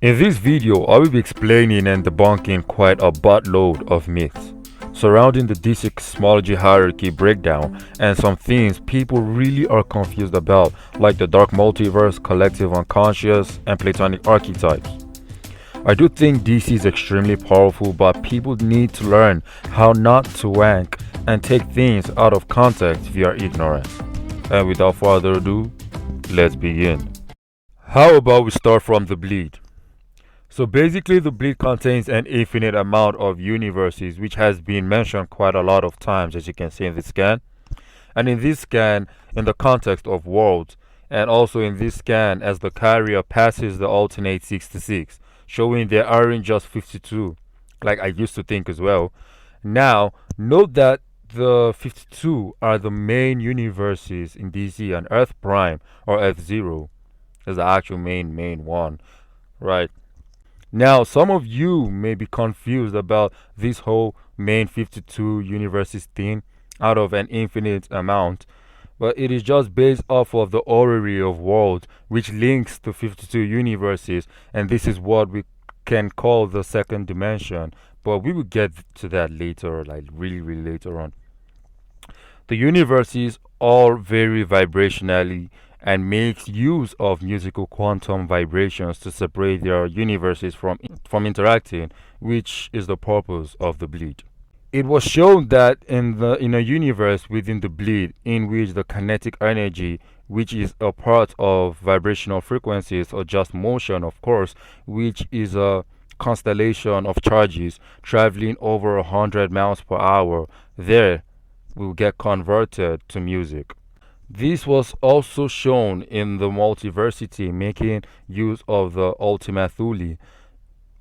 In this video, I will be explaining and debunking quite a buttload of myths surrounding the DC cosmology hierarchy breakdown and some things people really are confused about, like the dark multiverse, collective unconscious, and Platonic archetypes. I do think DC is extremely powerful, but people need to learn how not to wank and take things out of context via ignorance. And without further ado, let's begin. How about we start from the bleed? So basically the bleed contains an infinite amount of universes, which has been mentioned quite a lot of times, as you can see in this scan. And in this scan, in the context of worlds, and also in this scan as the carrier passes the alternate 66, showing there aren't just 52, like I used to think as well. Now, note that the 52 are the main universes in DC, and Earth Prime or F0 is the actual main one, right? Now, some of you may be confused about this whole main 52 universes thing out of an infinite amount, but it is just based off of the orrery of worlds, which links to 52 universes, and this is what we can call the second dimension. But we will get to that later, like really later on. The universes all vary vibrationally and makes use of musical quantum vibrations to separate their universes from interacting, which is the purpose of the bleed. It was shown that in a universe within the bleed, in which the kinetic energy, which is a part of vibrational frequencies or just motion, of course, which is a constellation of charges traveling over 100 miles per hour, there will get converted to music. This was also shown in the multiversity, making use of the Ultima Thule,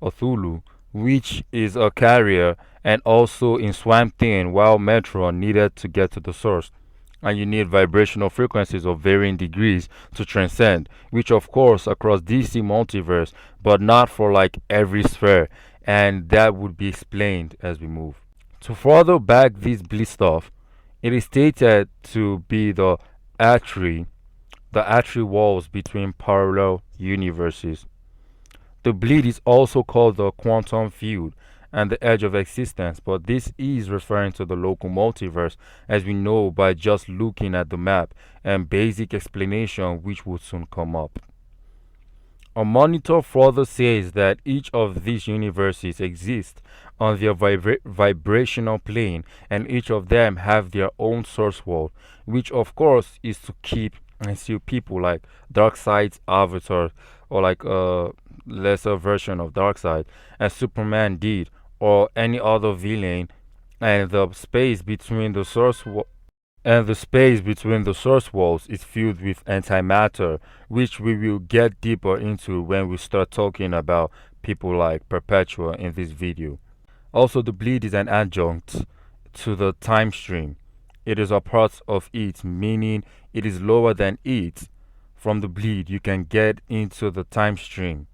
or Thulu, which is a carrier, and also in Swamp Thing, while Metron needed to get to the source. And you need vibrational frequencies of varying degrees to transcend, which of course across DC Multiverse, but not for like every sphere, and that would be explained as we move. To further back this bleed stuff, it is stated to be the atri walls between parallel universes. The bleed is also called the quantum field and the edge of existence, but this is referring to the local multiverse, as we know by just looking at the map and basic explanation which would soon come up. A monitor further says that each of these universes exist on their vibrational plane, and each of them have their own source world, which of course is to keep and see people like Darkseid's avatar, or like a lesser version of Darkseid, as Superman did, or any other villain, and the space between the source walls is filled with antimatter, which we will get deeper into when we start talking about people like Perpetua in this video. Also, the bleed is an adjunct to the time stream. It is a part of it, meaning it is lower than it. From the bleed, you can get into the time stream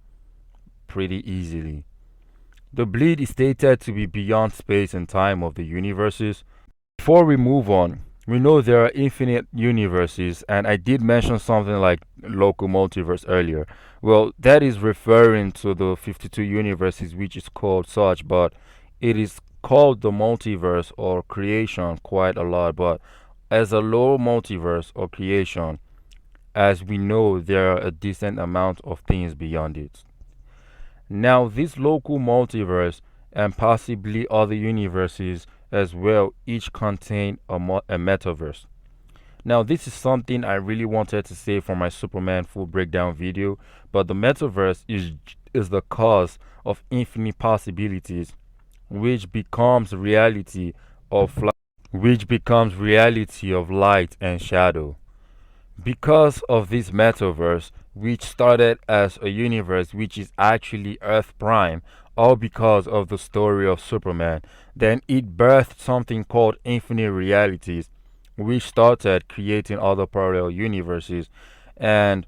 pretty easily. The bleed is stated to be beyond space and time of the universes. Before we move on, we know there are infinite universes, and I did mention something like local multiverse earlier. Well, that is referring to the 52 universes, which is called such, but it is called the multiverse or creation quite a lot. But as a low multiverse or creation, as we know, there are a decent amount of things beyond it. Now, this local multiverse and possibly other universes as well each contain a metaverse. Now, this is something I really wanted to say for my Superman full breakdown video, but the metaverse is the cause of infinite possibilities, which becomes reality of light and shadow. Because of this metaverse, which started as a universe which is actually Earth Prime, all because of the story of Superman, then it birthed something called infinite realities, which started creating other parallel universes and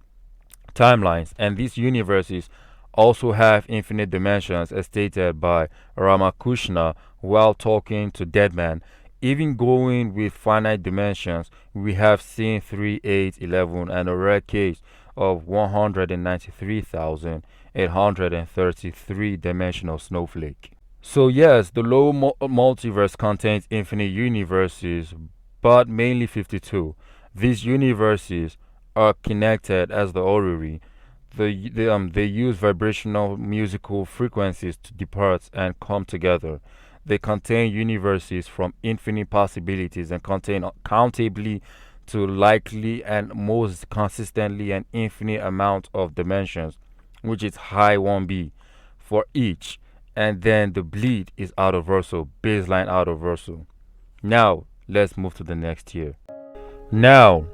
timelines. And these universes also have infinite dimensions, as stated by Ramakrishna while talking to Deadman. Even going with finite dimensions, we have seen 3, 8, 11, and a rare case of 193,000, 833 dimensional snowflake. So yes, the low multiverse contains infinite universes, but mainly 52. These universes are connected as the orrery. They use vibrational musical frequencies to depart and come together. They contain universes from infinite possibilities and contain countably to likely and most consistently an infinite amount of dimensions, which is high 1b for each. And then the bleed is autoversal, baseline autoversal. Now, let's move to the next tier. Now,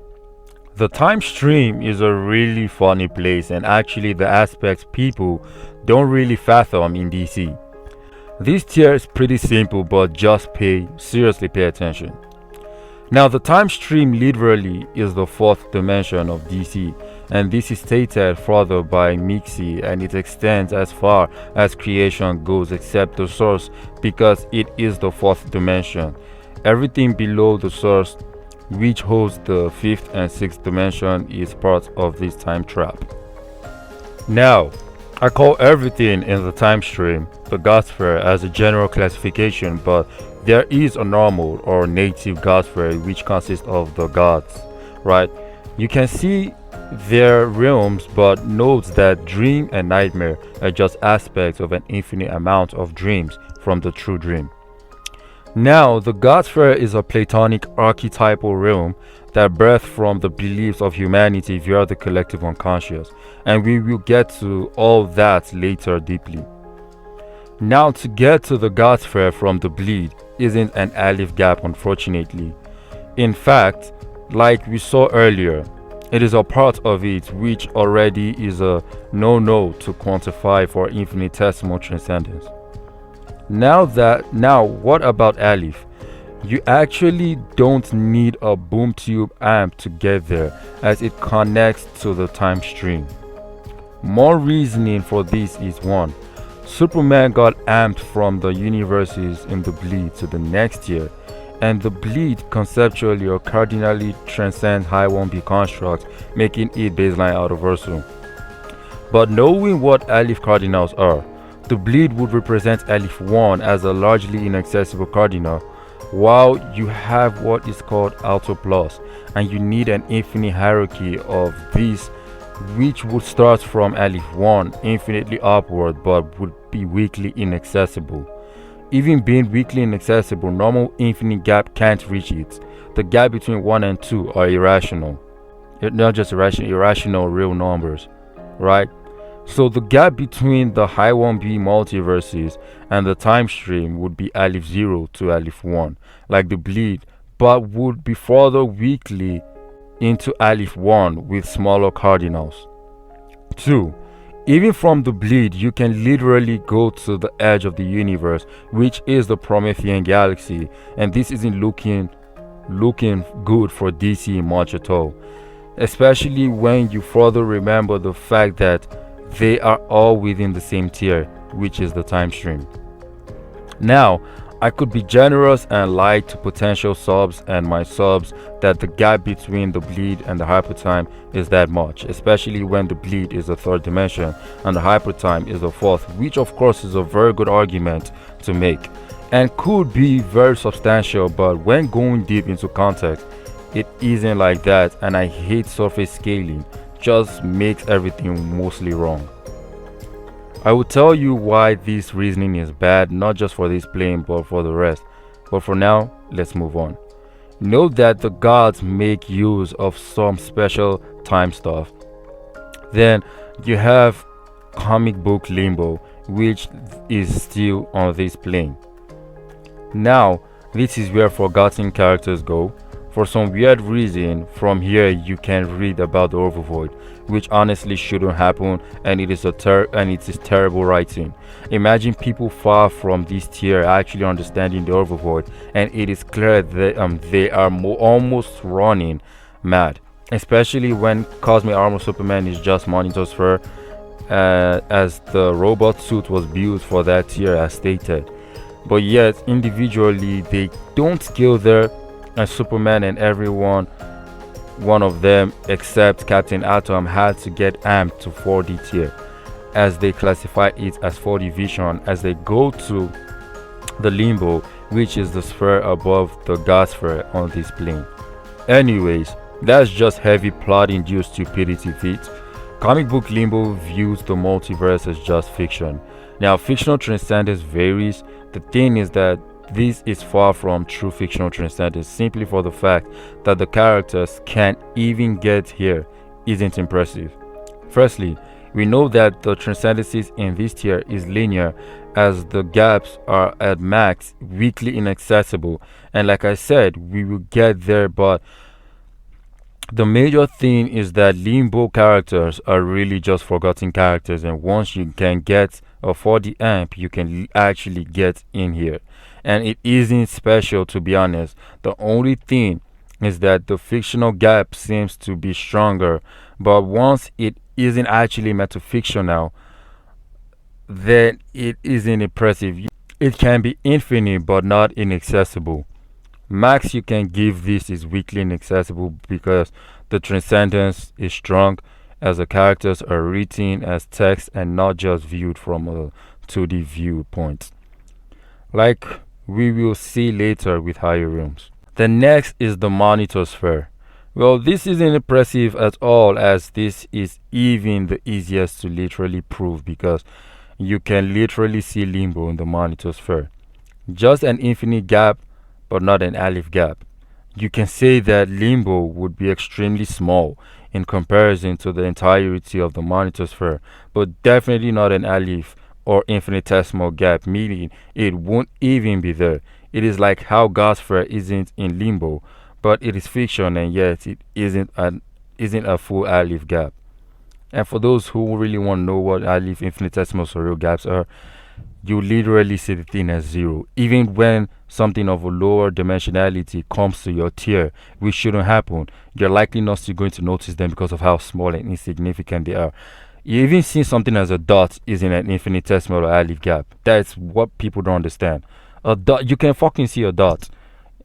the time stream is a really funny place and actually the aspects people don't really fathom in DC. This tier is pretty simple, but just seriously pay attention. Now, the time stream literally is the fourth dimension of DC, and this is stated further by Mixie, and it extends as far as creation goes except the source because it is the fourth dimension. Everything below the source, which holds the fifth and sixth dimension, is part of this time trap. Now, I call everything in the time stream the God sphere as a general classification, but there is a normal or native God sphere which consists of the gods, right? You can see their realms, but note that dream and nightmare are just aspects of an infinite amount of dreams from the true dream. Now, the God sphere is a Platonic archetypal realm that birthed from the beliefs of humanity via the collective unconscious, and we will get to all that later deeply. Now, to get to the God sphere from the bleed isn't an Aleph gap, unfortunately. In fact, like we saw earlier, it is a part of it which already is a no-no to quantify for infinitesimal transcendence. Now, what about Aleph? You actually don't need a boom tube amp to get there, as it connects to the time stream. More reasoning for this is 1. Superman got amped from the universes in the bleed to the next year, and the bleed conceptually or cardinally transcends high 1b constructs, making it baseline autoversal. But knowing what Aleph cardinals are, the bleed would represent Aleph 1 as a largely inaccessible cardinal, while you have what is called Alto Plus, and you need an infinite hierarchy of these, which would start from Aleph 1 infinitely upward but would be weakly inaccessible. Even being weakly inaccessible, normal infinite gap can't reach it. The gap between 1 and 2 are irrational. Not just irrational real numbers, right? So the gap between the high 1b multiverses and the time stream would be Aleph 0 to Aleph 1, like the bleed, but would be further weakly into Aleph 1 with smaller cardinals. 2. Even from the bleed, you can literally go to the edge of the universe, which is the Promethean galaxy, and this isn't looking good for DC much at all, especially when you further remember the fact that they are all within the same tier, which is the time stream. Now, I could be generous and lie to potential subs and my subs that the gap between the bleed and the hypertime is that much, especially when the bleed is the third dimension and the hypertime is the fourth, which of course is a very good argument to make and could be very substantial, but when going deep into context, it isn't like that, and I hate surface scaling. Just makes everything mostly wrong. I will tell you why this reasoning is bad, not just for this plane but for the rest. But for now, let's move on. Note that the gods make use of some special time stuff. Then you have comic book limbo, which is still on this plane. Now, this is where forgotten characters go. For some weird reason, from here you can read about the Overvoid, which honestly shouldn't happen, and it is terrible writing. Imagine people far from this tier actually understanding the Overvoid, and it is clear that they are almost running mad, especially when Cosmic Armor Superman is just Monitor Sphere, as the robot suit was built for that tier as stated. But yet, individually, they don't scale there, and Superman and one of them except Captain Atom had to get amped to 4D tier. as they classify it as 4 division as they go to the limbo, which is the sphere above the god sphere on this plane. Anyways, that's just heavy plot induced stupidity feat. Comic book limbo views the multiverse as just fiction. Now, fictional transcendence varies. The thing is that this is far from true fictional transcendence simply for the fact that the characters can't even get here isn't impressive. Firstly, we know that the transcendences in this tier is linear as the gaps are at max weakly inaccessible, and like I said, we will get there, but the major thing is that limbo characters are really just forgotten characters, and once you can get a 4D amp you can actually get in here, and it isn't special to be honest. The only thing is that the fictional gap seems to be stronger, but once it isn't actually metafictional then it isn't impressive. It can be infinite but not inaccessible. Max you can give this is weakly inaccessible because the transcendence is strong as the characters are written as text and not just viewed from a 2D viewpoint, like we will see later with higher rooms. The next is the monitor sphere. Well, this isn't impressive at all as this is even the easiest to literally prove because you can literally see limbo in the monitor sphere. Just an infinite gap but not an aleph gap. You can say that limbo would be extremely small in comparison to the entirety of the monitor sphere, but definitely not an aleph or infinitesimal gap, meaning it won't even be there. It is like how God sphere isn't in limbo, but it is fiction and yet it isn't a full aleph gap. And for those who really want to know what aleph, infinitesimal, surreal gaps are, you literally see the thing as zero. Even when something of a lower dimensionality comes to your tier, which shouldn't happen, you're likely not still going to notice them because of how small and insignificant they are. You even see something as a dot is in an infinitesimal or aleph gap. That's what people don't understand. A dot, you can fucking see a dot.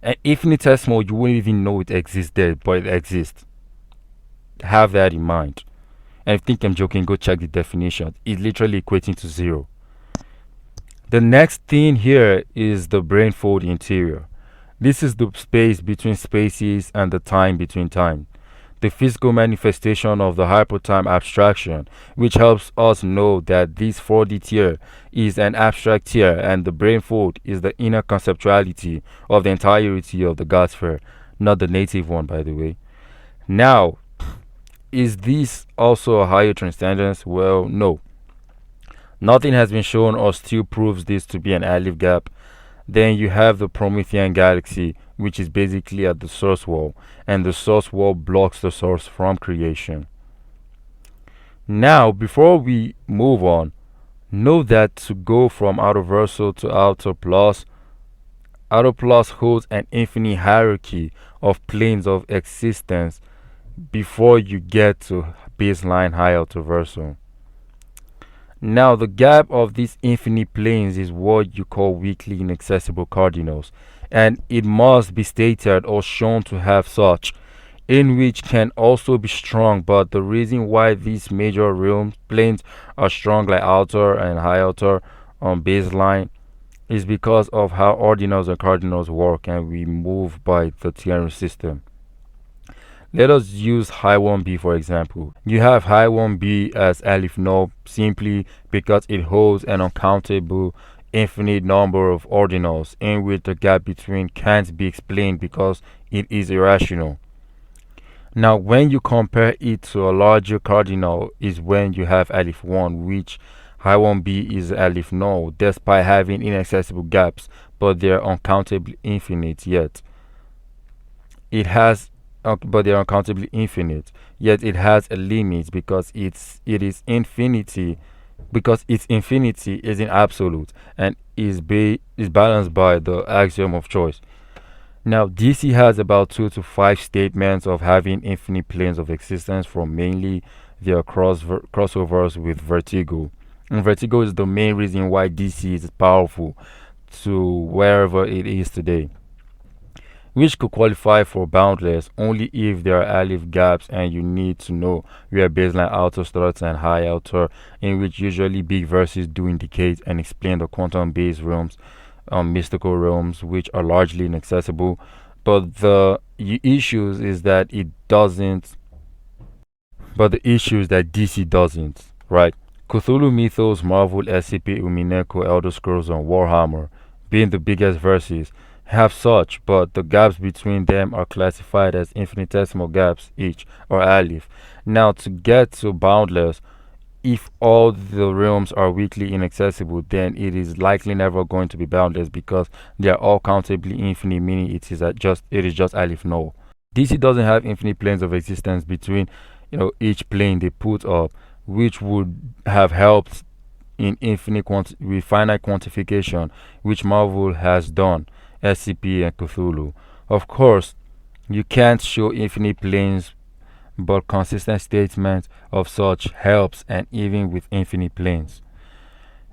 An infinitesimal, you wouldn't even know it exists there, but it exists. Have that in mind. And if you think I'm joking, go check the definition. It's literally equating to zero. The next thing here is the brainfold interior. This is the space between spaces and the time between time. The physical manifestation of the hypertime abstraction, which helps us know that this 4D tier is an abstract tier and the brainfold is the inner conceptuality of the entirety of the God sphere, not the native one, by the way. Now, is this also a higher transcendence? Well, no. Nothing has been shown or still proves this to be an aleph gap. Then you have the Promethean galaxy, which is basically at the source wall, and the source wall blocks the source from creation. Now, before we move on, know that to go from outer versal to outer plus holds an infinite hierarchy of planes of existence before you get to baseline high outer versal. Now, the gap of these infinite planes is what you call weakly inaccessible cardinals, and it must be stated or shown to have such, in which can also be strong, but the reason why these major realm planes are strong like outer and high outer on baseline is because of how ordinals and cardinals work and we move by the theorem system. Let us use high 1b for example. You have high 1b as aleph null simply because it holds an uncountable infinite number of ordinals in which the gap between can't be explained because it is irrational. Now when you compare it to a larger cardinal is when you have aleph 1, which high 1b is aleph null despite having inaccessible gaps, but they're uncountably infinite yet. It has but they are uncountably infinite, yet it has a limit because it is infinity, because its infinity isn't absolute and is balanced by the axiom of choice. Now DC has about 2 to 5 statements of having infinite planes of existence from mainly their crossovers with Vertigo, and Vertigo is the main reason why DC is powerful to wherever it is today. which could qualify for boundless only if there are aleph gaps and you need to know where baseline outer starts and high outer, in which usually big verses do indicate and explain the quantum-based realms, mystical realms, which are largely inaccessible. But the issues is that it doesn't. But the issue is that DC doesn't, right? Cthulhu Mythos, Marvel, SCP, Umineko, Elder Scrolls, and Warhammer, being the biggest verses, have such, but the gaps between them are classified as infinitesimal gaps each, or aleph. Now, to get to boundless, if all the realms are weakly inaccessible, then it is likely never going to be boundless because they are all countably infinite, meaning it is just aleph null. DC doesn't have infinite planes of existence between each plane they put up, which would have helped in with finite quantification, which Marvel has done, SCP and Cthulhu. Of course, you can't show infinite planes, but consistent statement of such helps, and even with infinite planes.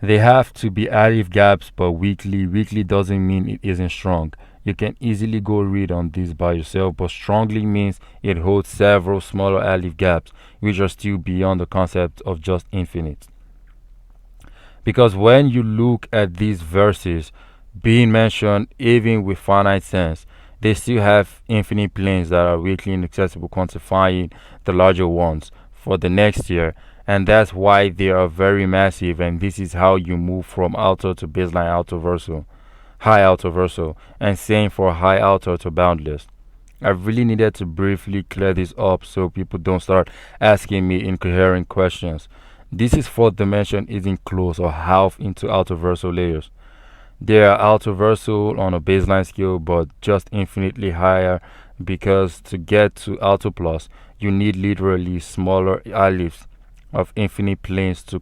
They have to be aleph gaps, but weakly. Weakly doesn't mean it isn't strong. You can easily go read on this by yourself, but strongly means it holds several smaller aleph gaps, which are still beyond the concept of just infinite. Because when you look at these verses being mentioned, even with finite sense, they still have infinite planes that are weakly inaccessible, quantifying the larger ones for the next year, and that's why they are very massive. And this is how you move from outer to baseline outer versal, high outer versal, and same for high outer to boundless. I really needed to briefly clear this up so people don't start asking me incoherent questions. This is fourth dimension isn't close or half into outer versal layers. They are outer versal on a baseline scale, but just infinitely higher, because to get to outer plus, you need literally smaller alephs of infinite planes to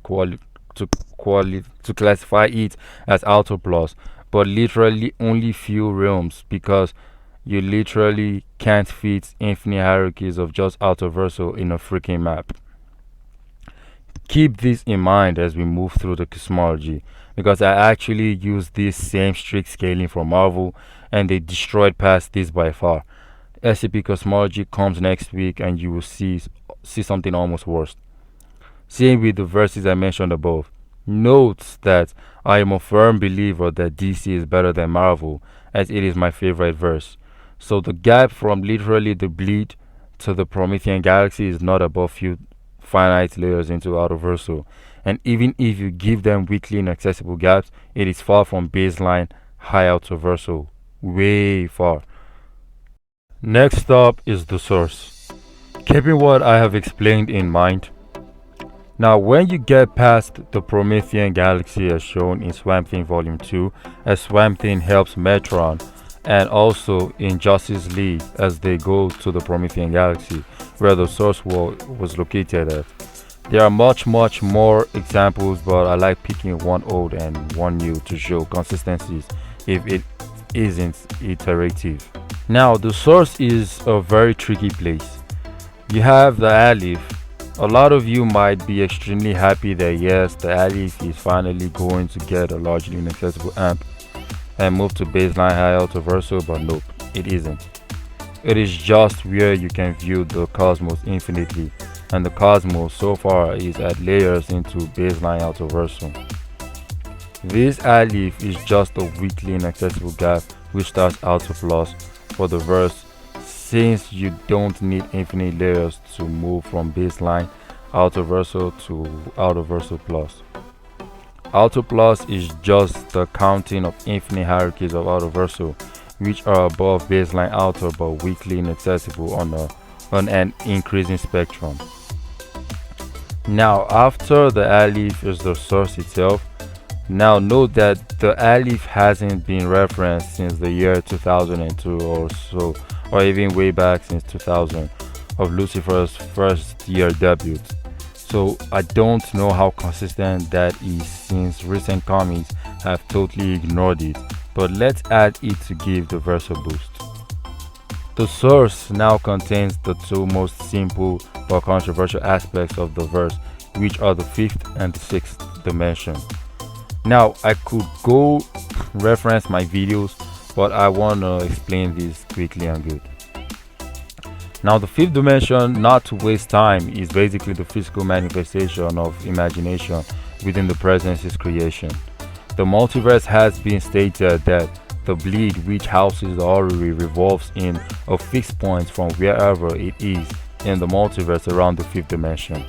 classify it as outer plus, but literally only few realms, because you literally can't fit infinite hierarchies of just outer versal in a freaking map. Keep this in mind as we move through the cosmology, because I actually used this same strict scaling from Marvel and they destroyed past this by far. SCP cosmology comes next week and you will see something almost worse. Same with the verses I mentioned above. Note that I am a firm believer that DC is better than Marvel, as it is my favorite verse. So the gap from literally the bleed to the Promethean galaxy is not above few finite layers into outer versal, and even if you give them weakly inaccessible gaps, it is far from baseline high outer versal, way far. Next up is the source. Keeping what I have explained in mind, now when you get past the Promethean galaxy as shown in Swamp Thing Volume 2, as Swamp Thing helps Metron, and also in Justice League as they go to the Promethean galaxy where the source was located at. There are much more examples, but I like picking one old and one new to show consistencies if it isn't iterative. Now the source is a very tricky place. You have the aleph. A lot of you might be extremely happy that yes, the aleph is finally going to get a largely inaccessible amp and move to baseline high outer versal, but nope, it isn't. It is just where you can view the cosmos infinitely, and the cosmos so far is at layers into baseline outer versal. This aleph is just a weakly inaccessible gap which starts outer plus for the verse, since you don't need infinite layers to move from baseline outer versal to outer versal plus. Outer plus is just the counting of infinite hierarchies of outer versal, which are above baseline outer but weakly inaccessible on an increasing spectrum. Now after the aleph is the source itself. Now note that the aleph hasn't been referenced since the year 2002 or so, or even way back since 2000 of Lucifer's first year debut. So I don't know how consistent that is, since recent comics have totally ignored it, but let's add it to give the verse a boost. The source now contains the two most simple but controversial aspects of the verse, which are the fifth and the sixth dimension. Now I could go reference my videos, but I want to explain this quickly and good. Now, the fifth dimension, not to waste time, is basically the physical manifestation of imagination within the presence creation. The multiverse has been stated that the bleed which houses the orrery revolves in a fixed point from wherever it is in the multiverse around the fifth dimension.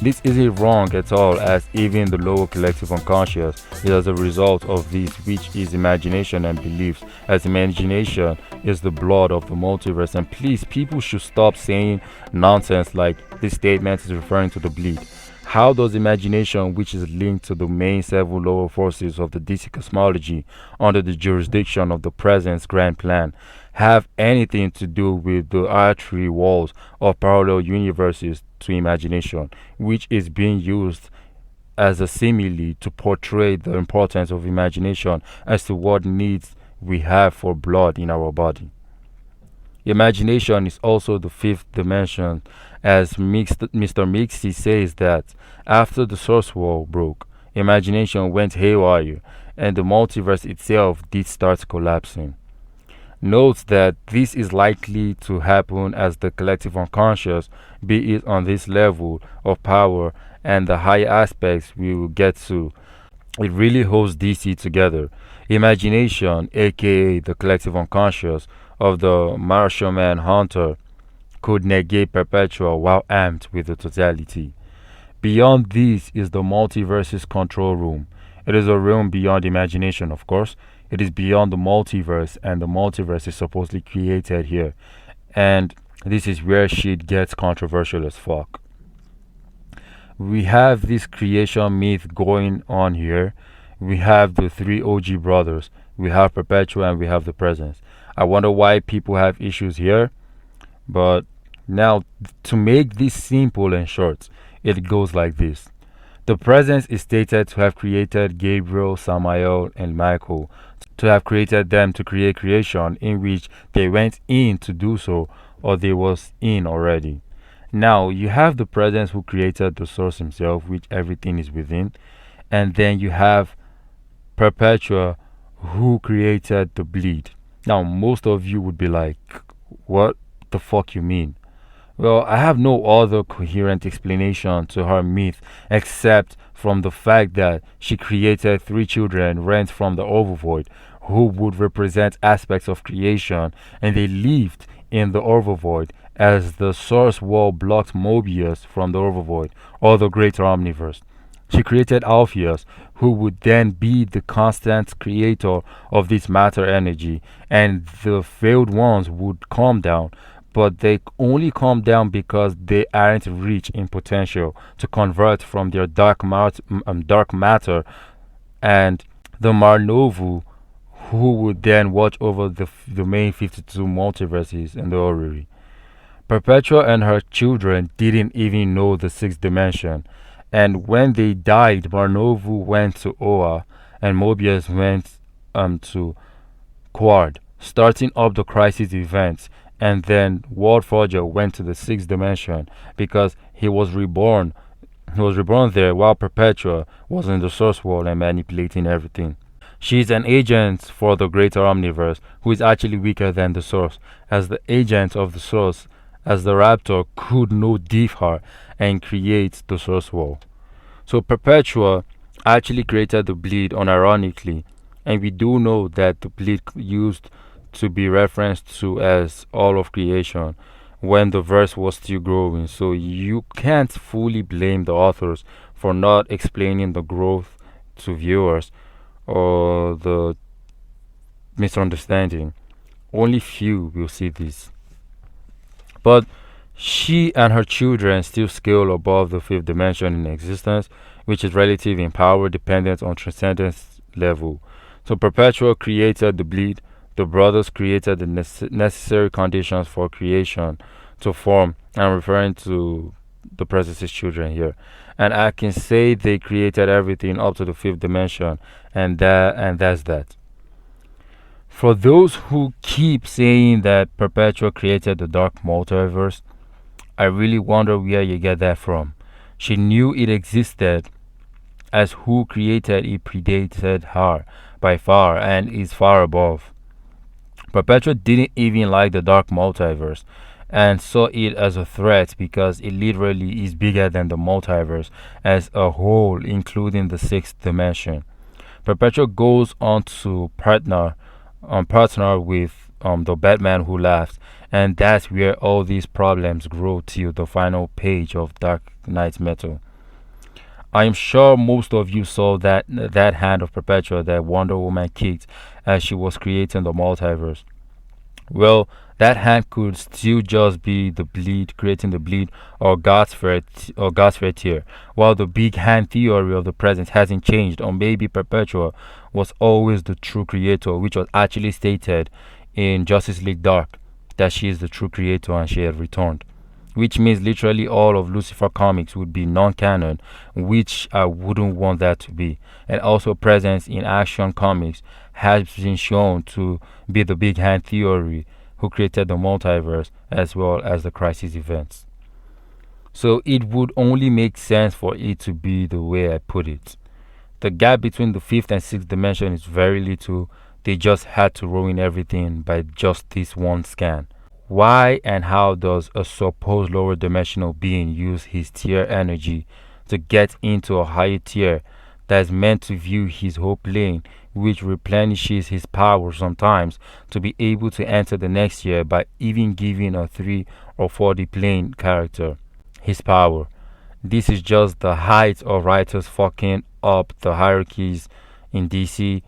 This isn't wrong at all, as even the lower collective unconscious is as a result of this, which is imagination and beliefs, as imagination is the blood of the multiverse. And please, people should stop saying nonsense like this statement is referring to the bleed. How does imagination, which is linked to the main seven lower forces of the DC cosmology under the jurisdiction of the presence grand plan, have anything to do with the artery walls of parallel universes to imagination, which is being used as a simile to portray the importance of imagination as to what needs we have for blood in our body? Imagination is also the fifth dimension, as Mr. Mixie says that after the source wall broke, imagination went haywire and the multiverse itself did start collapsing. Note that this is likely to happen as the collective unconscious, be it on this level of power and the higher aspects we will get to, it really holds DC together. Imagination, aka the collective unconscious of the Martian Manhunter, could negate Perpetua while amped with the totality. Beyond this is the multiverse's control room. It is a realm beyond imagination, of course. It is beyond the multiverse, and the multiverse is supposedly created here. And this is where shit gets controversial as fuck. We have this creation myth going on here. We have the three OG brothers. We have Perpetua and we have the presence. I wonder why people have issues here. But now, to make this simple and short, it goes like this. The presence is stated to have created Gabriel, Samael, and Michael, to have created them to create creation in which they went in to do so, or they was in already. Now, you have the presence who created the source himself, which everything is within, and then you have Perpetua who created the bleed. Now, most of you would be like, what the fuck you mean? Well, I have no other coherent explanation to her myth except from the fact that she created three children rent from the Overvoid who would represent aspects of creation, and they lived in the Overvoid as the source wall blocked Mobius from the Overvoid or the greater Omniverse. She created Alpheus, who would then be the constant creator of this matter energy, and the failed ones would calm down, but they only calm down because they aren't rich in potential to convert from their dark matter, and the Marnovu, who would then watch over the main 52 multiverses in the orrery. Perpetua and her children didn't even know the sixth dimension, and when they died, Marnovu went to Oa, and Mobius went to Quad, starting up the crisis events. And then World Forger went to the sixth dimension because he was reborn. He was reborn there while Perpetua was in the source world and manipulating everything. She is an agent for the greater Omniverse, who is actually weaker than the source, as the agent of the source, as the raptor could no diff her and create the source world. So Perpetua actually created the bleed unironically, and we do know that the bleed used to be referenced to as all of creation when the verse was still growing, so you can't fully blame the authors for not explaining the growth to viewers or the misunderstanding. Only few will see this. But she and her children still scale above the fifth dimension in existence, which is relative in power dependent on transcendence level. So Perpetua created the bleed. The brothers created the necessary conditions for creation to form. I'm referring to the Presence's children here. And I can say they created everything up to the fifth dimension, and that's that. For those who keep saying that Perpetua created the dark multiverse, I really wonder where you get that from. She knew it existed, as who created it predated her by far and is far above. Perpetua didn't even like the dark multiverse and saw it as a threat because it literally is bigger than the multiverse as a whole, including the sixth dimension. Perpetua goes on to partner with the Batman Who Laughs, and that's where all these problems grow till the final page of Dark Knight's Metal. I am sure most of you saw that hand of Perpetua that Wonder Woman kicked as she was creating the multiverse. Well, that hand could still just be the bleed, creating the bleed, or God's threat here, while the big hand theory of the present hasn't changed, or maybe Perpetua was always the true creator, which was actually stated in Justice League Dark that she is the true creator and she had returned. Which means literally all of Lucifer comics would be non-canon, which I wouldn't want that to be. And also presence in Action Comics has been shown to be the big hand theory who created the multiverse as well as the crisis events. So it would only make sense for it to be the way I put it. The gap between the fifth and sixth dimension is very little. They just had to ruin everything by just this one scan. Why and how does a supposed lower dimensional being use his tier energy to get into a higher tier that is meant to view his whole plane, which replenishes his power sometimes to be able to enter the next year by even giving a 3 or 4D plane character his power? This is just the height of writers fucking up the hierarchies in DC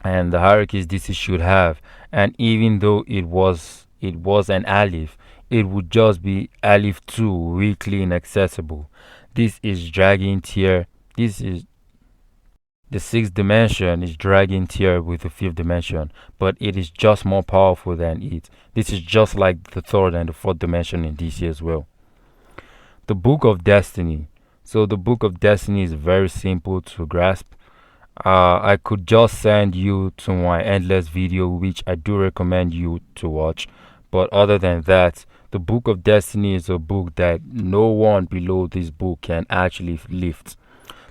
and the hierarchies DC should have. And even though it was an Aleph, it would just be Aleph 2 weakly inaccessible. This is dragging tier. This is the sixth dimension is dragging tier with the fifth dimension, but it is just more powerful than it. This is just like the third and the fourth dimension in DC as well. The Book of Destiny. So the Book of Destiny is very simple to grasp. I could just send you to my endless video, which I do recommend you to watch. But other than that, the Book of Destiny is a book that no one below this book can actually lift.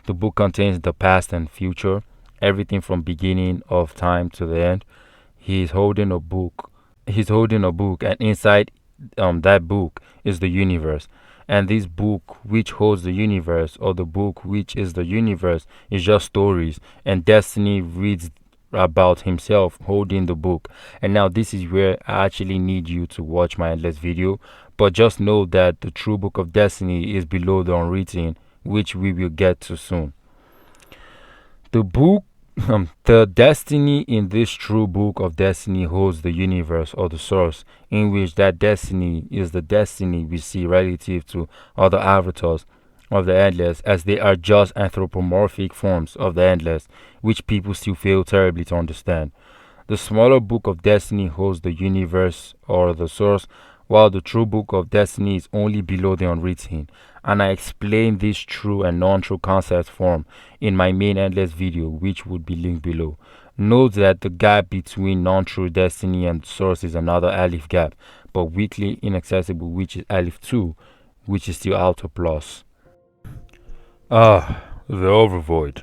The book contains the past and future, everything from beginning of time to the end. He's holding a book. And inside that book is the universe. And this book, which holds the universe, or the book which is the universe, is just stories. And Destiny reads about himself holding the book. And now this is where I actually need you to watch my endless video, but just know that the true Book of Destiny is below the unwritten, which we will get to soon. The destiny in this true Book of Destiny holds the universe, or the source, in which that destiny is the destiny we see relative to other avatars of the endless, as they are just anthropomorphic forms of the endless, which people still fail terribly to understand. The smaller Book of Destiny holds the universe, or the source, while the true Book of Destiny is only below the unwritten. And I explain this true and non-true concept form in my main endless video, which would be linked below. Note that the gap between non-true destiny and source is another Aleph gap, but weakly inaccessible, which is Aleph 2, which is still Alpha plus. The Overvoid.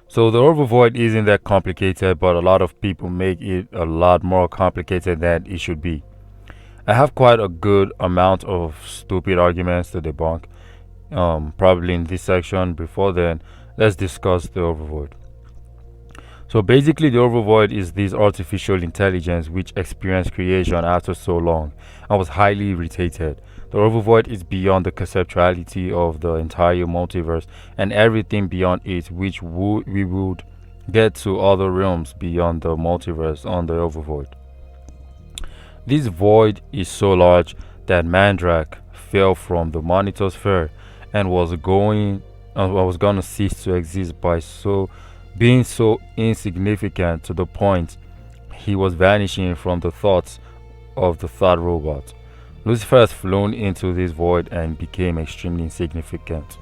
So the Overvoid isn't that complicated, but a lot of people make it a lot more complicated than it should be. I have quite a good amount of stupid arguments to debunk, probably in this section. Before then, let's discuss the Overvoid. So basically, the Overvoid is this artificial intelligence which experienced creation after so long and was highly irritated. The Overvoid is beyond the conceptuality of the entire multiverse and everything beyond it, which we would get to other realms beyond the multiverse on the Overvoid. This void is so large that Mandrak fell from the monitor sphere and was gonna cease to exist by being so insignificant to the point he was vanishing from the thoughts of the third robot. Lucifer has flown into this void and became extremely insignificant.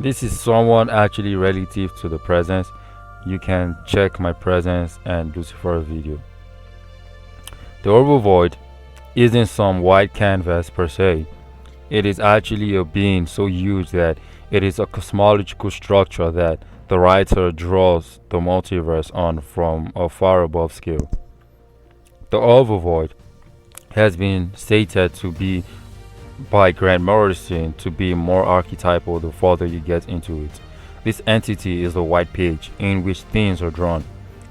This is somewhat actually relative to the presence. You can check my presence and Lucifer video. The Overvoid isn't some white canvas per se. It is actually a being so huge that it is a cosmological structure that the writer draws the multiverse on from a far above scale. The Overvoid has been stated to be by Grant Morrison to be more archetypal the further you get into it. This entity is the white page in which things are drawn.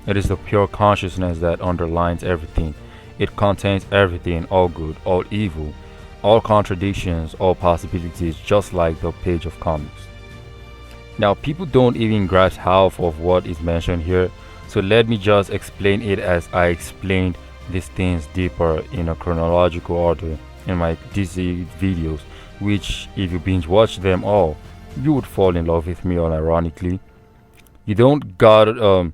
It is the pure consciousness that underlines everything. It contains everything, all good, all evil, all contradictions, all possibilities, just like the page of comics. Now, people don't even grasp half of what is mentioned here, so let me just explain it as I explained these things deeper in a chronological order in my DC videos, which if you binge watch them all, you would fall in love with me unironically. You don't gotta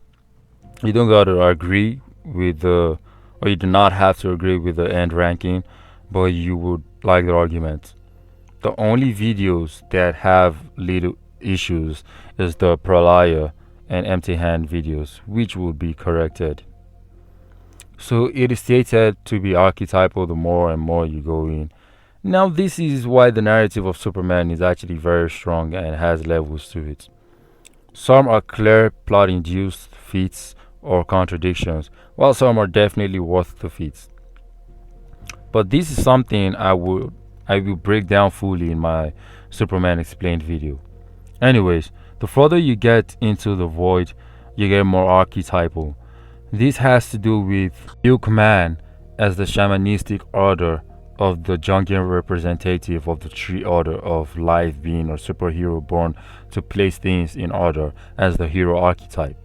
agree with the, or you do not have to agree with the end ranking, but you would like the argument. The only videos that have little issues is the Pralaya and Empty Hand videos, which will be corrected. So it is stated to be archetypal the more and more you go in. Now this is why the narrative of Superman is actually very strong and has levels to it. Some are clear plot-induced feats or contradictions, while some are definitely worth the feats. But this is something I will break down fully in my Superman Explained video. Anyways, the further you get into the void, you get more archetypal. This has to do with Milkman as the shamanistic order of the Jungian representative of the tree order of life being or superhero born to place things in order as the hero archetype,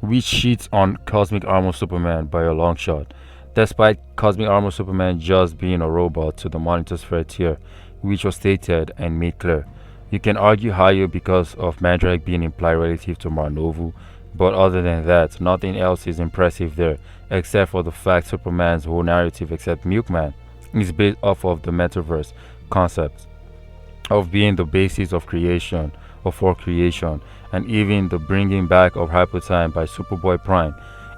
which cheats on Cosmic Armor Superman by a long shot, despite Cosmic Armor Superman just being a robot to the Monitor tier, which was stated and made clear. You can argue higher because of Mandrake being implied relative to Marnovu, but other than that, nothing else is impressive there, except for the fact Superman's whole narrative, except Milkman, is based off of the metaverse concept of being the basis of creation or for creation, and even the bringing back of Hypertime by Superboy Prime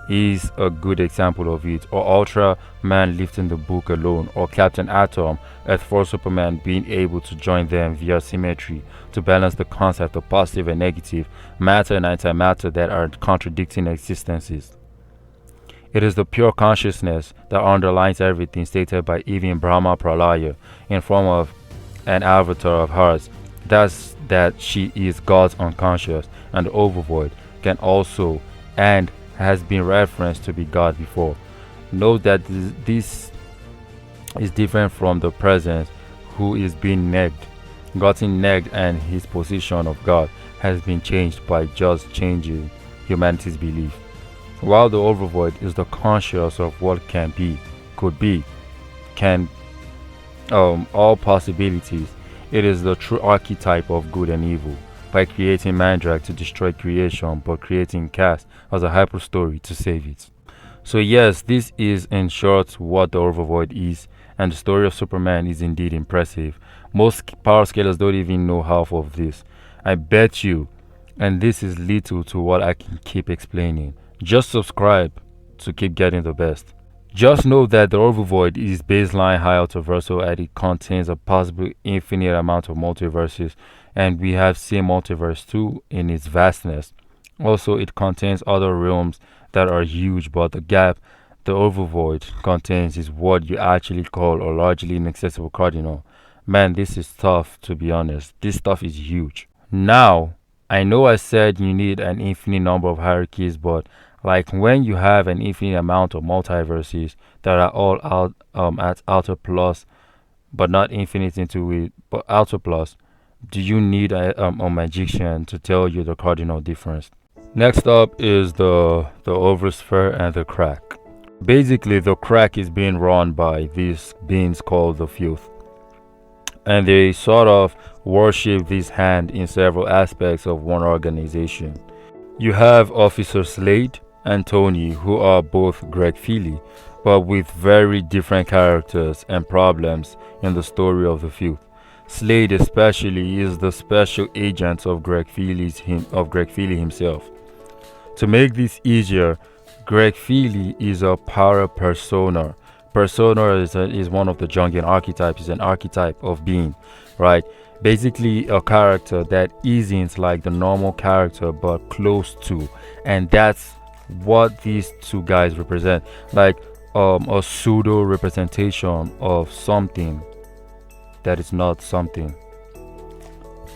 is a good example of it, or Ultra Man lifting the book alone, or Captain Atom Earth 4 Superman being able to join them via symmetry to balance the concept of positive and negative, matter and antimatter that are contradicting existences. It is the pure consciousness that underlines everything stated by even Brahma Pralaya in form of an avatar of hers. Thus, that she is God's unconscious, and the Overvoid can also and has been referenced to be God before. Note that this is different from the present, who is being negged, gotten negged, and his position of God has been changed by just changing humanity's belief. While the Overvoid is the conscious of what can be, could be, can all possibilities. It is the true archetype of good and evil, by creating Mandrake to destroy creation, but creating Cass as a hyper story to save it. So yes, this is in short what the Overvoid is, and the story of Superman is indeed impressive. Most power scalers don't even know half of this, I bet you, and this is little to what I can keep explaining. Just subscribe to keep getting the best. Just know that the Overvoid is baseline high ultraversal and it contains a possible infinite amount of multiverses, and we have seen multiverse 2 in its vastness. Also, it contains other realms that are huge, but the gap the Overvoid contains is what you actually call a largely inaccessible cardinal. Man, this is tough, to be honest. This stuff is huge. Now, I know I said you need an infinite number of hierarchies, but like when you have an infinite amount of multiverses that are all out at outer plus, but not infinite into it, but outer plus, do you need a magician to tell you the cardinal difference? Next up is the oversphere and the crack. Basically, the crack is being run by these beings called the Filth, and they sort of worship this hand in several aspects of one organization. You have Officer Slade and Tony, who are both Greg Feely, but with very different characters and problems in the story of the Filth. Slade especially is the special agent of Greg Feely himself. To make this easier, Greg Feely is a para persona. Persona is one of the Jungian archetypes, is an archetype of being, right? Basically a character that isn't like the normal character but close to, and that's what these two guys represent. Like a pseudo representation of something that is not something.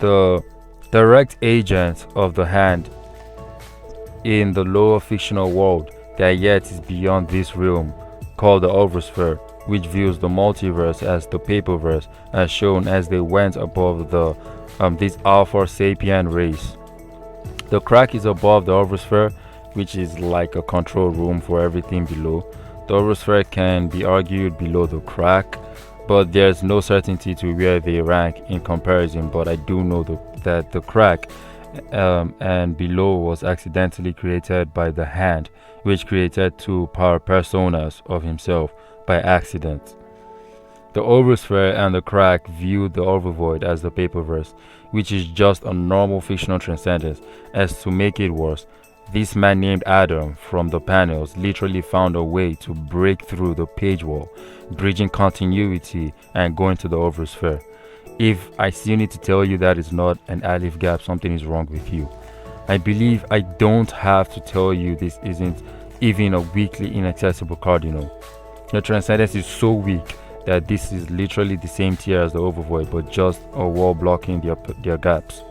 The direct agent of the hand in the lower fictional world that yet is beyond this realm, called the Oversphere, which views the multiverse as the paperverse, as shown as they went above the this Alpha Sapien race. The crack is above the Oversphere, which is like a control room for everything below. The Oversphere can be argued below the crack, but there's no certainty to where they rank in comparison. But I do know that the crack and below was accidentally created by the hand, which created two power personas of himself by accident. The Oversphere and the crack viewed the Overvoid as the paperverse, which is just a normal fictional transcendence. As to make it worse, this man named Adam from the panels literally found a way to break through the page wall, bridging continuity and going to the Oversphere. If I still need to tell you that it's not an alif gap, something is wrong with you. I believe I don't have to tell you this isn't even a weakly inaccessible cardinal. The transcendence is so weak that this is literally the same tier as the Overvoid, but just a wall blocking their gaps.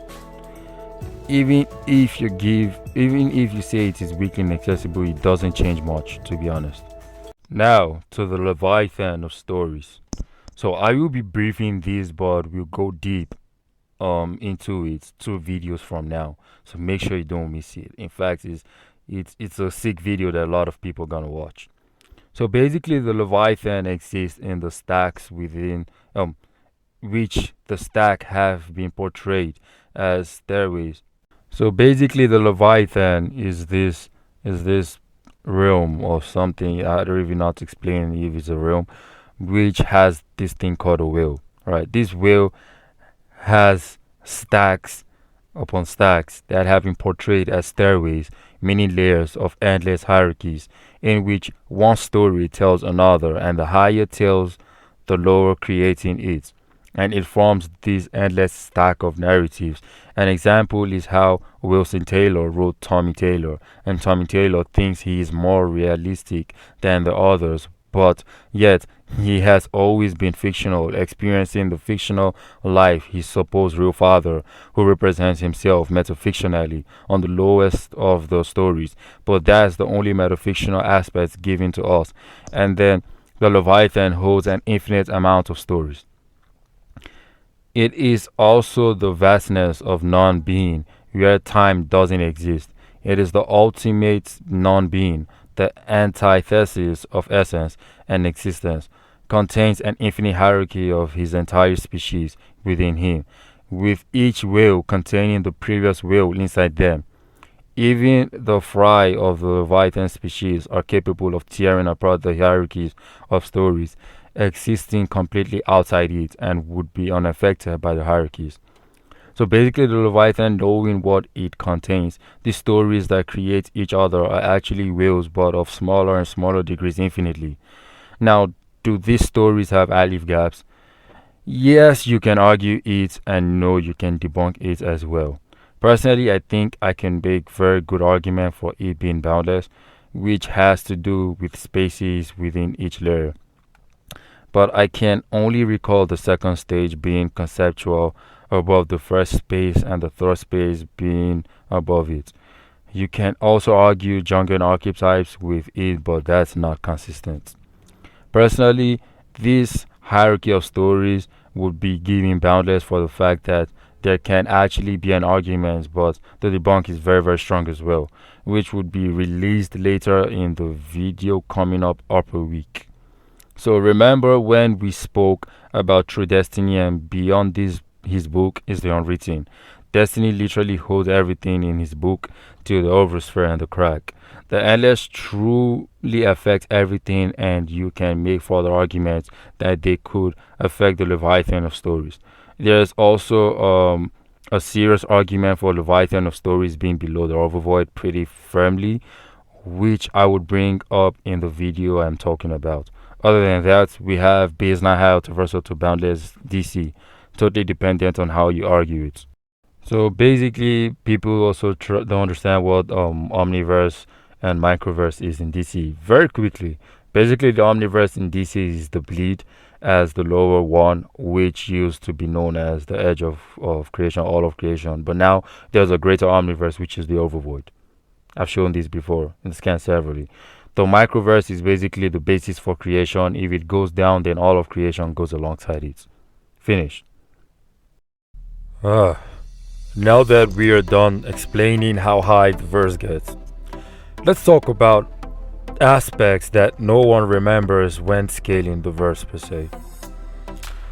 Even if you say it is weakly inaccessible, it doesn't change much, to be honest. Now to the leviathan of stories. So I will be briefing this, but we'll go deep into it 2 videos from now. So make sure you don't miss it. In fact, it's a sick video that a lot of people are gonna watch. So basically, the leviathan exists in the stacks within which the stack have been portrayed as stairways. So basically, the leviathan is this realm or something. I don't even know how to explain if it's a realm, which has this thing called a wheel. Right, this wheel has stacks upon stacks that have been portrayed as stairways, meaning layers of endless hierarchies in which one story tells another and the higher tells the lower, creating it. And it forms this endless stack of narratives. An example is how Wilson Taylor wrote Tommy Taylor, and Tommy Taylor thinks he is more realistic than the others, but yet he has always been fictional, experiencing the fictional life his supposed real father, who represents himself metafictionally on the lowest of the stories. But that's the only metafictional aspects given to us. And then the Leviathan holds an infinite amount of stories. It is also the vastness of non being, where time doesn't exist. It is the ultimate non being, the antithesis of essence and existence, contains an infinite hierarchy of his entire species within him, with each will containing the previous will inside them. Even the fry of the Leviathan species are capable of tearing apart the hierarchies of stories, existing completely outside it, and would be unaffected by the hierarchies. So basically, the Leviathan, knowing what it contains, the stories that create each other are actually wills, but of smaller and smaller degrees infinitely. Now, do these stories have alif gaps? Yes, you can argue it, and no, you can debunk it as well. Personally, I think I can make very good argument for it being boundless, which has to do with spaces within each layer. But I can only recall the second stage being conceptual above the first space and the third space being above it. You can also argue Jungian archetypes with it, but that's not consistent. Personally, this hierarchy of stories would be given boundless for the fact that there can actually be an argument, but the debunk is very, very strong as well, which would be released later in the video coming up upper week. So remember when we spoke about true destiny, and beyond this his book is the unwritten. Destiny literally holds everything in his book till the oversphere and the crack. The endless truly affects everything, and you can make further arguments that they could affect the Leviathan of stories. There's also a serious argument for Leviathan of stories being below the Overvoid pretty firmly, which I would bring up in the video I'm talking about. Other than that, we have baseline high universal to boundless DC, totally dependent on how you argue it. So basically, people also don't understand what Omniverse and microverse is in DC very quickly. Basically, the Omniverse in DC is the bleed as the lower one, which used to be known as the edge of creation, all of creation. But now there's a greater Omniverse, which is the Overvoid. I've shown this before in the scan severally. The microverse is basically the basis for creation. If it goes down, then all of creation goes alongside it. Finish. Ah, now that we are done explaining how high the verse gets, let's talk about aspects that no one remembers when scaling the verse per se.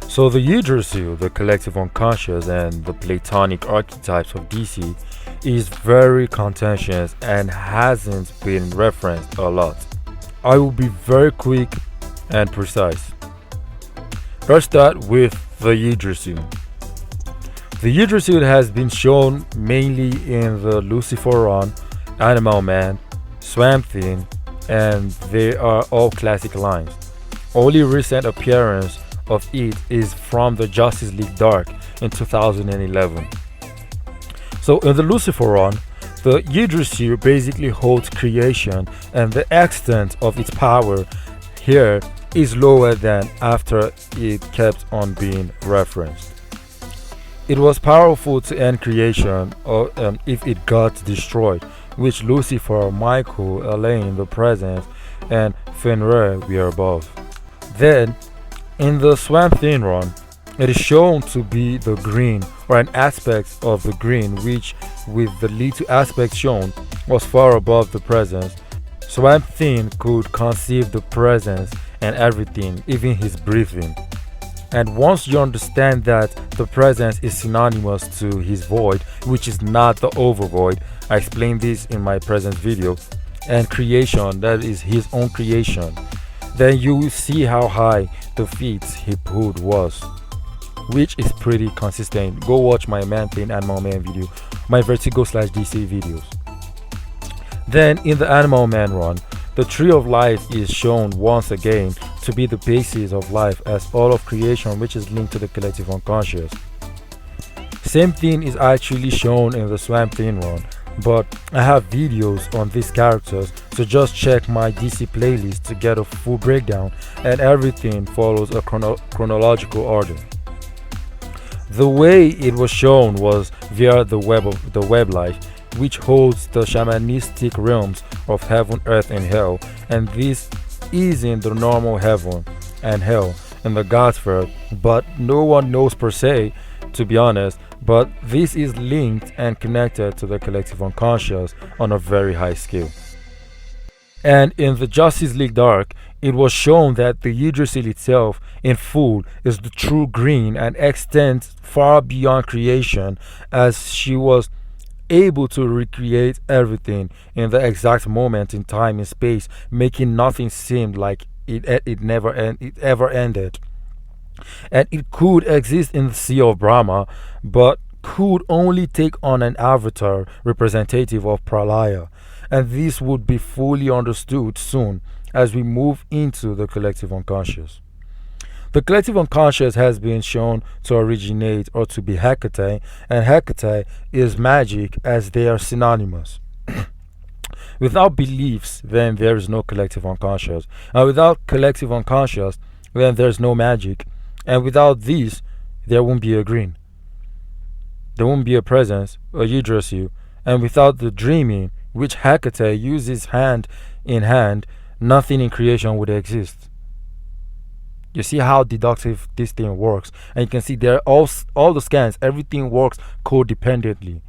So the yggdrasil, the collective unconscious, and the Platonic archetypes of DC is very contentious and hasn't been referenced a lot. I will be very quick and precise. Let's start with the yggdrasil. The yggdrasil has been shown mainly in the Lucifer Animal Man, Swamp Thing, and they are all classic lines. Only recent appearance of it is from the Justice League Dark in 2011. So in the Lucifer run, the yggdrasil basically holds creation, and the extent of its power here is lower than after it kept on being referenced. It was powerful to end creation if it got destroyed, which Lucifer, Michael, Elaine, the Presence, and Fenrir were above. Then, in the Swamp Thing run, it is shown to be the green or an aspect of the green, which, with the little aspect shown, was far above the Presence. Swamp Thing could conceive the Presence and everything, even his breathing. And once you understand that the Presence is synonymous to his void, which is not the overvoid, I explained this in my Presence video, and creation, that is his own creation, then you will see how high the feats he pulled was, which is pretty consistent. Go watch my Man-Thing Animal Man video, my Vertigo/DC videos. Then in the Animal Man run, the Tree of Life is shown once again to be the basis of life as all of creation, which is linked to the collective unconscious. Same thing is actually shown in the Swamp Thing run, but I have videos on these characters, so just check my DC playlist to get a full breakdown, and everything follows a chronological order. The way it was shown was via the web life, which holds the shamanistic realms of heaven, earth, and hell, and this is in the normal heaven and hell in the Godsphere, but no one knows per se, to be honest, but this is linked and connected to the collective unconscious on a very high scale. And in the Justice League Dark, it was shown that the yggdrasil itself in full is the true green and extends far beyond creation, as she was able to recreate everything in the exact moment in time and space, making nothing seem like it ever ended. And it could exist in the sea of Brahma, but could only take on an avatar representative of Pralaya, and this would be fully understood soon as we move into the collective unconscious. The collective unconscious has been shown to originate or to be Hecate, and Hecate is magic, as they are synonymous. Without beliefs, then there is no collective unconscious, and without collective unconscious, then there's no magic, and without these, there won't be a green. There won't be a presence, a yggdrasil, and without the dreaming, which Hecate uses hand in hand, nothing in creation would exist. You see how deductive this thing works, and you can see there all the scans, everything works codependently.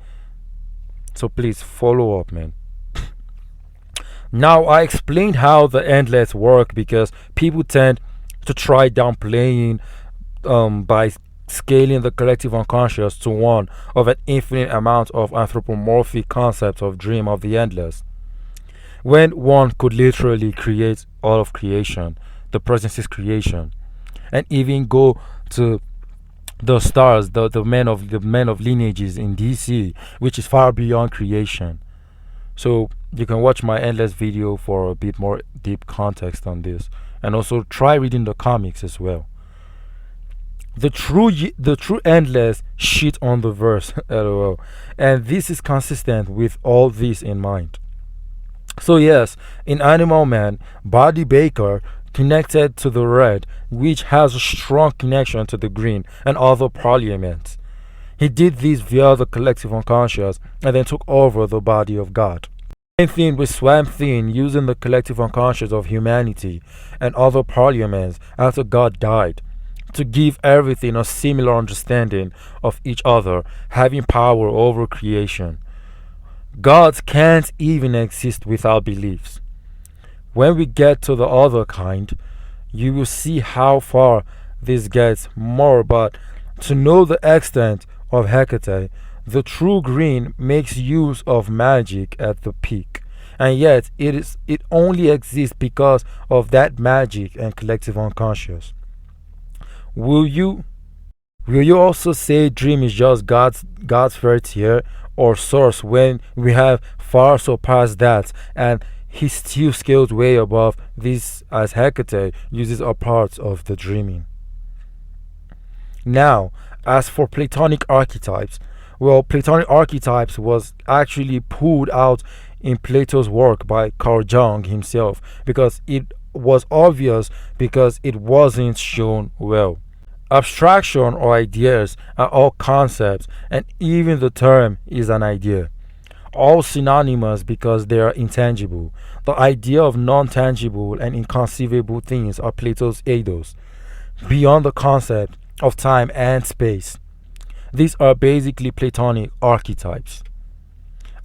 So please follow up, man. Now I explained how the endless work because people tend to try downplaying by scaling the collective unconscious to one of an infinite amount of anthropomorphic concepts of dream of the endless, when one could literally create all of creation. The presence is creation, and even go to the stars, the men of lineages in DC, which is far beyond creation. So you can watch my endless video for a bit more deep context on this, and also try reading the comics as well. The true endless shit on the verse, lol, and this is consistent with all this in mind. So yes, in Animal Man, Body Baker connected to the red, which has a strong connection to the green and other parliaments. He did this via the collective unconscious and then took over the body of God. Same thing with Swamp Thing using the collective unconscious of humanity and other parliaments after God died to give everything a similar understanding of each other, having power over creation. Gods can't even exist without beliefs. When we get to the other kind, you will see how far this gets more, but to know the extent of Hecate, the true green makes use of magic at the peak. And yet it only exists because of that magic and collective unconscious. Will you also say dream is just God's first tier or source when we have far surpassed that and he still scales way above this as Hecate uses a parts of the dreaming. Now, as for Platonic archetypes, well, Platonic archetypes was actually pulled out in Plato's work by Carl Jung himself because it was obvious because it wasn't shown well. Abstraction or ideas are all concepts, and even the term is an idea. All synonymous because they are intangible. The idea of non tangible and inconceivable things are Plato's eidos, beyond the concept of time and space. These are basically Platonic archetypes.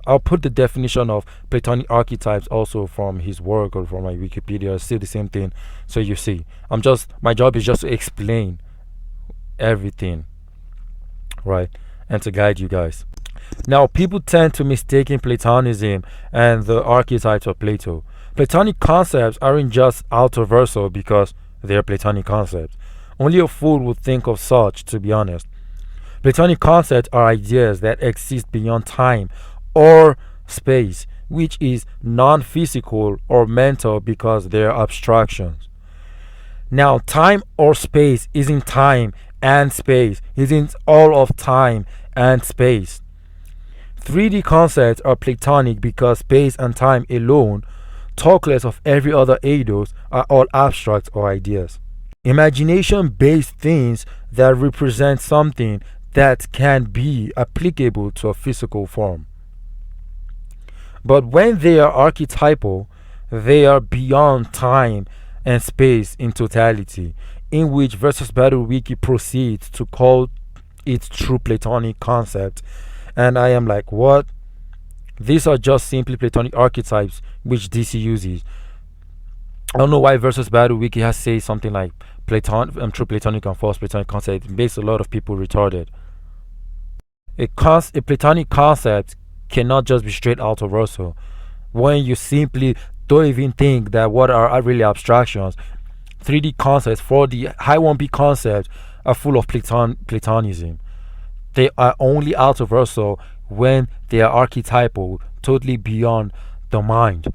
I'll put the definition of Platonic archetypes also from his work or from my Wikipedia. It's still the same thing. So you see, my job is just to explain everything, right, and to guide you guys. Now, people tend to mistake Platonism and the archetypes of Plato. Platonic concepts aren't just autoversal because they're Platonic concepts. Only a fool would think of such, to be honest. Platonic concepts are ideas that exist beyond time or space, which is non physical or mental because they're abstractions. Now, time or space isn't time and space, isn't all of time and space. 3D concepts are Platonic because space and time alone, talk less of every other eidos, are all abstract or ideas. Imagination based things that represent something that can be applicable to a physical form. But when they are archetypal, they are beyond time and space in totality, in which Versus Battle Wiki proceeds to call it true Platonic concept. And I am like, what? These are just simply Platonic archetypes which DC uses. I don't know why Versus Battle Wiki has said something like true Platonic and false Platonic concept. It makes a lot of people retarded. A Platonic concept cannot just be straight out of Russell. When you simply don't even think that what are really abstractions, 3D concepts, 4D, high 1B concepts are full of Platonism. They are only out of Russell when they are archetypal, totally beyond the mind,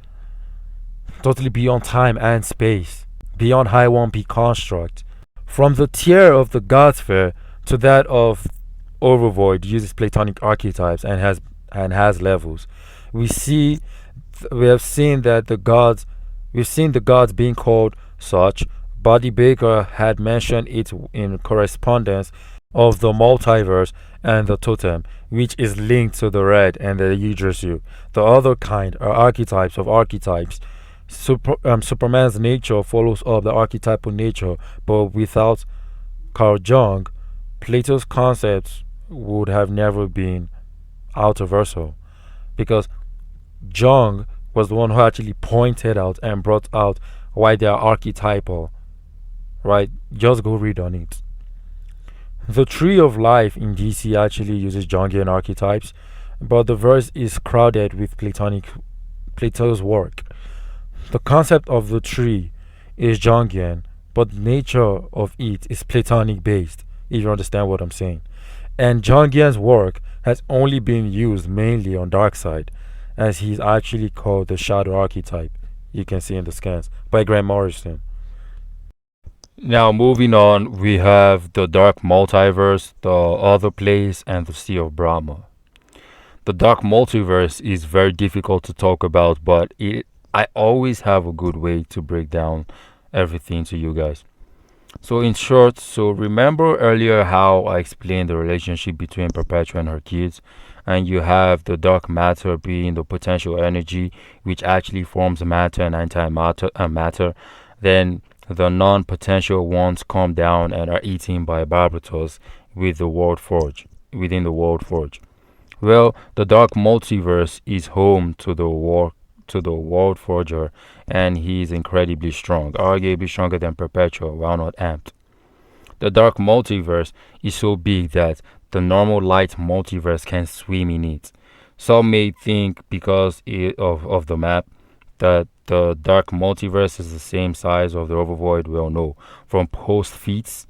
totally beyond time and space, beyond high 1B construct. From the tier of the God sphere to that of Overvoid uses Platonic archetypes and has levels. We have seen the gods being called such. Buddy Baker had mentioned it in correspondence of the multiverse and the totem, which is linked to the red and the yggdrasil. The other kind are archetypes of archetypes. Superman's nature follows up the archetypal nature, but without Carl Jung, Plato's concepts would have never been autoversal, because Jung was the one who actually pointed out and brought out why they are archetypal. Right? Just go read on it. The Tree of Life in DC actually uses Jungian archetypes, but the verse is crowded with Plato's work. The concept of the tree is Jungian, but nature of it is Platonic based, if you understand what I'm saying. And Jungian's work has only been used mainly on Darkseid, as he's actually called the shadow archetype, you can see in the scans, by Grant Morrison. Now, moving on, we have the Dark Multiverse, the Other Place, and the Sea of Brahma. The dark multiverse is very difficult to talk about, but I always have a good way to break down everything to you guys. So in short, so remember earlier how I explained the relationship between Perpetua and her kids, and you have the dark matter being the potential energy which actually forms matter and antimatter matter. Then the non-potential ones come down and are eaten by Barbatos with the world forge within the world forge. Well, the Dark Multiverse is home to the World Forger, and he is incredibly strong, arguably stronger than Perpetua, while not amped. The Dark Multiverse is so big that the normal light multiverse can swim in it. Some may think because of the map that the Dark Multiverse is the same size of the Overvoid. Well, no. From post feats,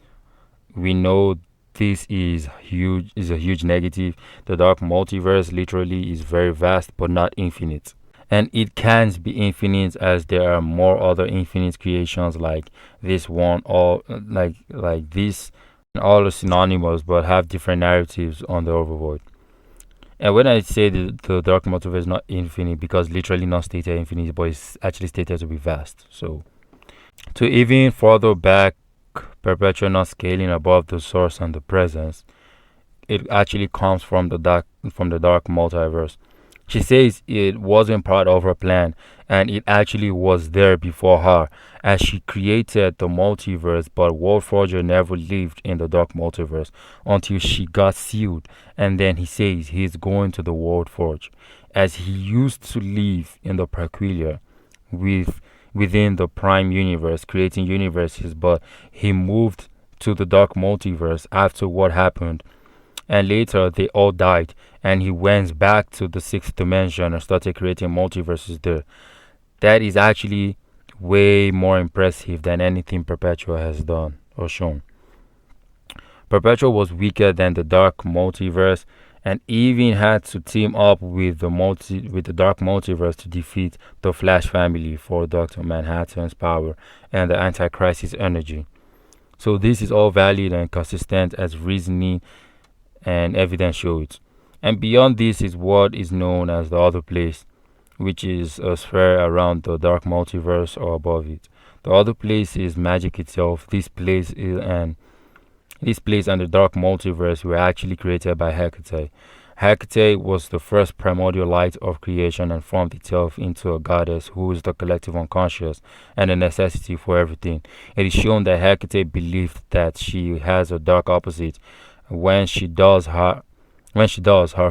we know this is a huge negative. The dark multiverse literally is very vast but not infinite. And it can't be infinite as there are more other infinite creations like this one or like this, all are synonymous but have different narratives on the overvoid. And when I say the dark multiverse is not infinite, because literally not stated infinite, but it's actually stated to be vast. So to even further back Perpetua not scaling above the source and the presence, it actually comes from the dark multiverse. She says it wasn't part of her plan, and it actually was there before her, as she created the multiverse, but World Forger never lived in the dark multiverse until she got sealed, and then he says he's going to the World Forge, as he used to live in the Peculiar with within the Prime Universe, creating universes, but he moved to the dark multiverse after what happened, and later they all died, and he went back to the sixth dimension and started creating multiverses there. That is actually way more impressive than anything Perpetua has done or shown. Perpetua was weaker than the dark multiverse and even had to team up with the dark multiverse to defeat the Flash family for Dr. Manhattan's power and the Antichrist's energy. So this is all valid and consistent as reasoning and evidence shows. And beyond this is what is known as the other place, which is a sphere around the dark multiverse or above it. The other place is magic itself. This place and the dark multiverse were actually created by Hecate. Hecate was the first primordial light of creation and formed itself into a goddess who is the collective unconscious and a necessity for everything. It is shown that Hecate believed that she has a dark opposite when she does her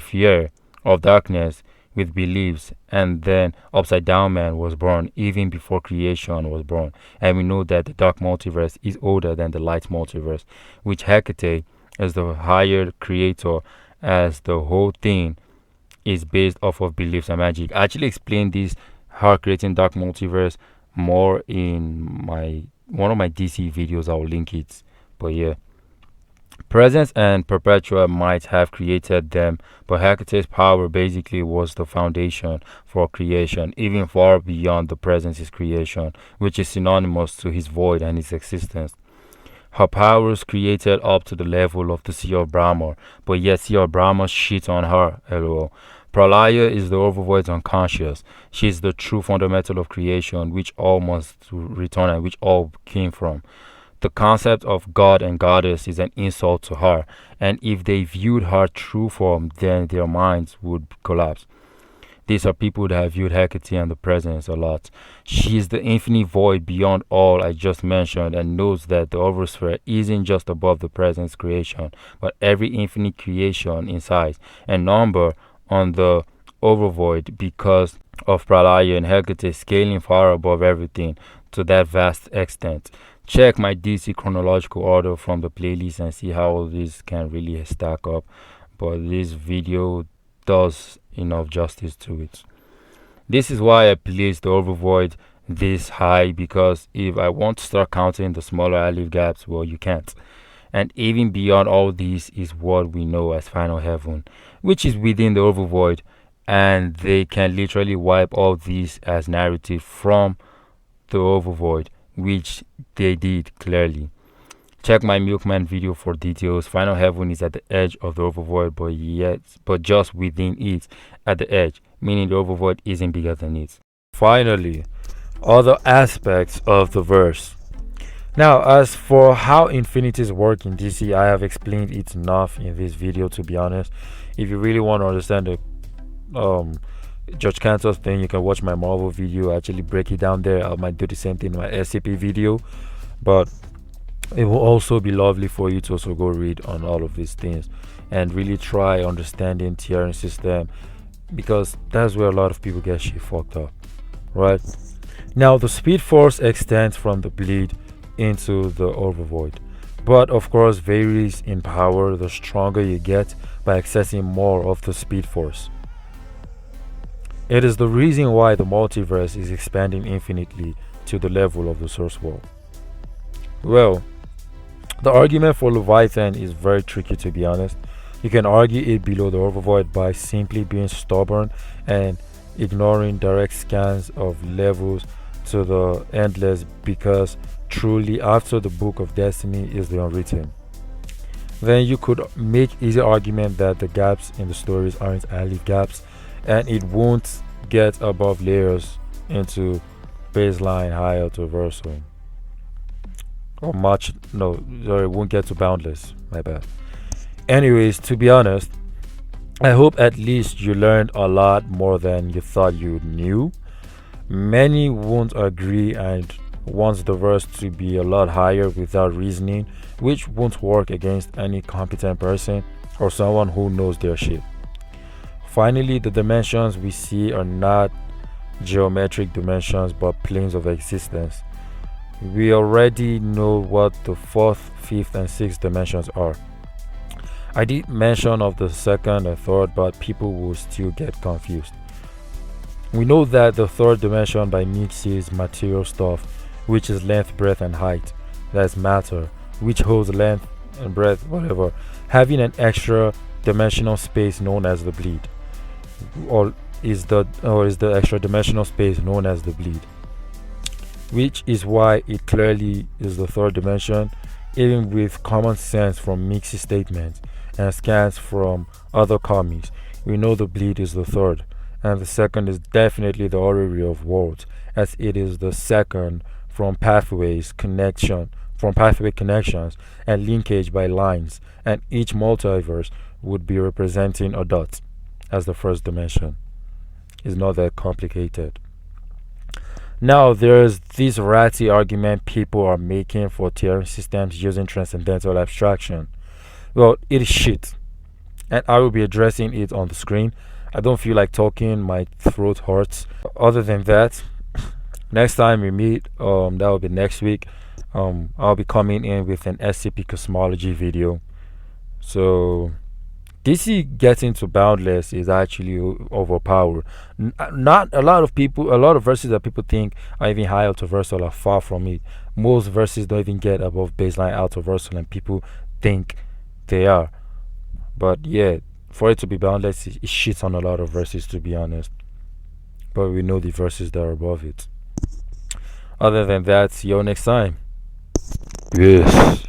fear of darkness with beliefs, and then Upside Down Man was born even before creation was born. And we know that the dark multiverse is older than the light multiverse, which Hecate is the higher creator, as the whole thing is based off of beliefs and magic. I actually explained this, her creating dark multiverse, more in my one of my DC videos. I'll link it. But yeah. Presence and Perpetua might have created them, but Hecate's power basically was the foundation for creation, even far beyond the Presence's creation, which is synonymous to his void and his existence. Her powers created up to the level of the Sea of Brahma, but yet Sea of Brahma shit on her, lol. Pralaya is the overvoid's unconscious. She is the true fundamental of creation, which all must return and which all came from. The concept of God and Goddess is an insult to her, and if they viewed her true form, then their minds would collapse. These are people that have viewed Hecate and the Presence a lot. She is the infinite void beyond all I just mentioned, and knows that the oversphere isn't just above the Presence creation, but every infinite creation in size and number on the overvoid, because of Pralaya and Hecate scaling far above everything to that vast extent. Check my DC chronological order from the playlist and see how all this can really stack up, but this video does enough justice to it. This is why I placed the overvoid this high, because if I want to start counting the smaller alley gaps, well, you can't. And even beyond all this is what we know as final heaven, which is within the overvoid, and they can literally wipe all these as narrative from the overvoid, which they did clearly. Check my Milkman video for details. Final heaven is at the edge of the overvoid, but just within it, at the edge, meaning the overvoid isn't bigger than it. Finally, other aspects of the verse. Now, as for how infinities work in DC, I have explained it enough in this video, to be honest. If you really want to understand the George Cantor's thing, you can watch my Marvel video. I actually break it down there. I might do the same thing in my SCP video, but it will also be lovely for you to also go read on all of these things and really try understanding tiering system, because that's where a lot of people get shit fucked up, right? Now, the speed force extends from the bleed into the overvoid, but of course varies in power the stronger you get by accessing more of the speed force. It is the reason why the multiverse is expanding infinitely to the level of the source world. Well, the argument for Leviathan is very tricky, to be honest. You can argue it below the overvoid by simply being stubborn and ignoring direct scans of levels to the endless, because truly after the book of destiny is the unwritten. Then you could make easy argument that the gaps in the stories aren't Ali gaps, and it won't get above layers into baseline high ultraversal. Or much, no, sorry, it won't get to boundless, my bad. Anyways, to be honest, I hope at least you learned a lot more than you thought you knew. Many won't agree and wants the verse to be a lot higher without reasoning, which won't work against any competent person or someone who knows their shit. Finally, the dimensions we see are not geometric dimensions but planes of existence. We already know what the fourth, fifth, and sixth dimensions are. I did mention of the second and third, but people will still get confused. We know that the third dimension by mixes material stuff, which is length, breadth, and height. That's matter, which holds length and breadth, whatever, having an extra dimensional space known as the bleed, or is the extra dimensional space known as the bleed, which is why it clearly is the third dimension, even with common sense from mixed statements and scans from other commies. We know the bleed is the third, and the second is definitely the orrery of worlds, as it is the second from pathway connections and linkage by lines, and each multiverse would be representing a dot as the first dimension. It's not that complicated. Now, there's this ratty argument people are making for tiering systems using transcendental abstraction. Well, it is shit, and I will be addressing it on the screen. I don't feel like talking, my throat hurts. Other than that, next time we meet, that will be next week. I'll be coming in with an SCP cosmology video. So DC getting to boundless is actually overpowered. Not a lot of people, a lot of verses that people think are even high ultraversal are far from it. Most verses don't even get above baseline ultraversal, and people think they are. But yeah, for it to be boundless, it shits on a lot of verses, to be honest. But we know the verses that are above it. Other than that, see you next time. Yes.